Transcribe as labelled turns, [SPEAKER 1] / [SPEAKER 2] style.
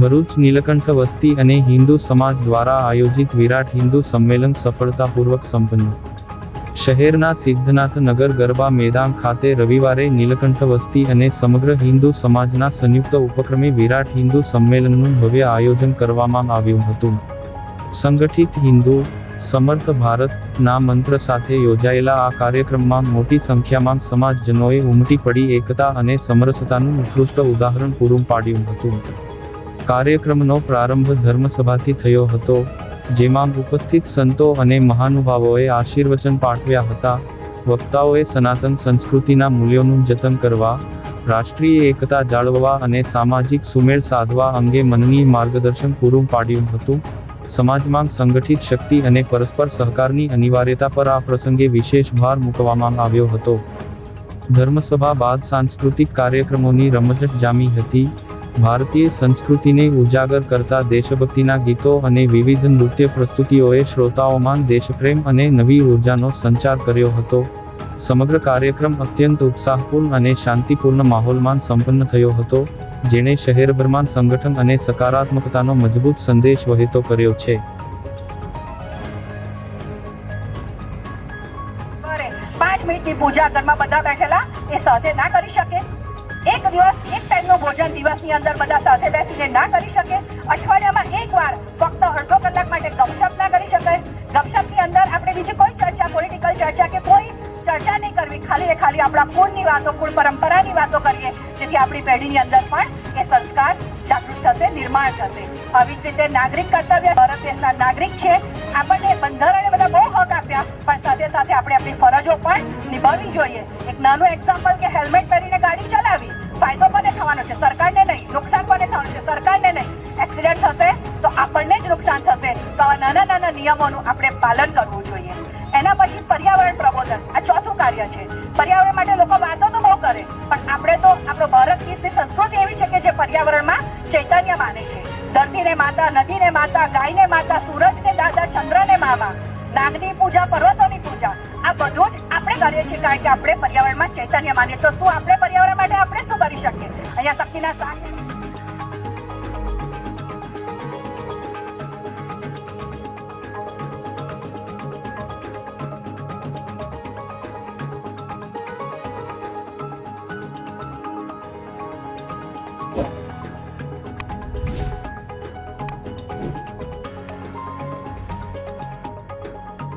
[SPEAKER 1] ભરૂચ નીલકંઠ વસ્તી અને હિન્દુ સમાજ દ્વારા આયોજિત વિરાટ હિન્દુ સંમેલન સફળતાપૂર્વક સંપન્ન। શહેરના સિદ્ધનાથ નગર ગરબા મેદાન ખાતે રવિવારે નીલકંઠ વસ્તી અને સમગ્ર હિન્દુ સમાજના સંયુક્ત ઉપક્રમે વિરાટ હિન્દુ સંમેલનનું ભવ્ય આયોજન કરવામાં આવ્યું હતું। સંગઠિત હિન્દુ સમર્થ ભારત ના મંત્ર સાથે યોજાયેલા આ કાર્યક્રમમાં મોટી સંખ્યામાં સમાજજનોએ ઉમટી પડી એકતા અને સમરસતાનું ઉત્કૃષ્ટ ઉદાહરણ પૂરું પાડ્યું હતું। કાર્યક્રમનો પ્રારંભ ધર્મસભાથી થયો હતો, જેમાં ઉપસ્થિત સંતો અને મહાનુભાવોએ આશીર્વચન પાઠવ્યા હતા। વક્તાઓએ સનાતન સંસ્કૃતિના મૂલ્યોનું જતન કરવા, રાષ્ટ્રીય એકતા જાળવવા અને સામાજિક સુમેળ સાધવા અંગે મનની માર્ગદર્શન પૂરું પાડ્યું હતું। સમાજમાં સંગઠિત શક્તિ અને પરસ્પર સહકારની અનિવાર્યતા પર આ પ્રસંગે વિશેષ ભાર મૂકવામાં આવ્યો હતો। ધર્મસભા બાદ સાંસ્કૃતિક કાર્યક્રમોની રમઝટ જામી હતી। ભારતીય સંસ્કૃતિને ઉજાગર કરતા દેશભક્તિના ગીતો અને વિવિધ નૃત્ય પ્રસ્તુતિઓએ શ્રોતાઓમાં દેશપ્રેમ અને નવી ઉર્જાનો સંચાર કર્યો હતો। સમગ્ર કાર્યક્રમ અત્યંત ઉત્સાહપૂર્ણ અને શાંતિપૂર્ણ માહોલમાં સંપન્ન થયો હતો, જેણે શહેરભરમાં સંગઠન અને સકારાત્મકતાનો મજબૂત સંદેશ વહેતો કર્યો છે।
[SPEAKER 2] 5 મિનિટની પૂજા ઘરમાં બધા બેઠેલા એ સાથે ના કરી શકે। એક દિવસ એક ટાઈમનું ભોજન દિવસની અંદર બધા સાથે બેસીને ના કરી શકે। અઠવાડિયામાં એકવાર ફક્ત અડધો કલાક માટે ગપશપ ના કરી શકાય। ગપશપની અંદર આપણે બીજી કોઈ ચર્ચા, પોલિટિકલ ચર્ચા કે કોઈ ચર્ચા નહીં કરવી, ખાલી આપણા કુળની વાતો, કુળ પરંપરાની વાતો કરીએ, જેથી આપણી પેઢીની અંદર પણ એ સંસ્કાર જાગૃત થશે, નિર્માણ થશે। આવી જ રીતે નાગરિક કર્તવ્ય, ભારત દેશના નાગરિક છે, આપણને બંધારણે બધા બહુ હક આપ્યા, પણ સાથે સાથે આપણે આપણી ફરજો પણ નિભાવવી જોઈએ। એક નાનું એક્ઝામ્પલ કે હેલ્મેટ પહેરીને ગાડી ચલાવી, ફાયદો કોને થવાનો છે? સરકારને નહીં। નુકસાન કોને થવાનું છે? સરકારને નહીં। એક્સિડન્ટ થશે તો આપણને જ નુકસાન થશે। તો આવા નાના નાના નિયમોનું આપણે પાલન કરવું જોઈએ। એના પછી પર્યાવરણ પ્રબોધન, આ ચોથું કાર્ય છે। પર્યાવરણ માટે લોકો વાતો તો બહુ કરે, પણ આપણે તો આપણો ભારત દેશની સંસ્કૃતિ એવી છે કે જે પર્યાવરણમાં ચૈતન્ય માને છે। ધરતીને માતા, નદીને માતા, ગાયને માતા, સૂરજને દાદા, ચંદ્રને મામા, નાગની પૂજા, પર્વતોની પૂજા, આ બધું જ આપણે કરીએ છીએ કારણ કે આપણે પર્યાવરણમાં ચૈતન્ય માનીએ। તો શું આપણે પર્યાવરણ માટે આપણે શું કરી શકીએ? અહીંયા શક્તિના સાથ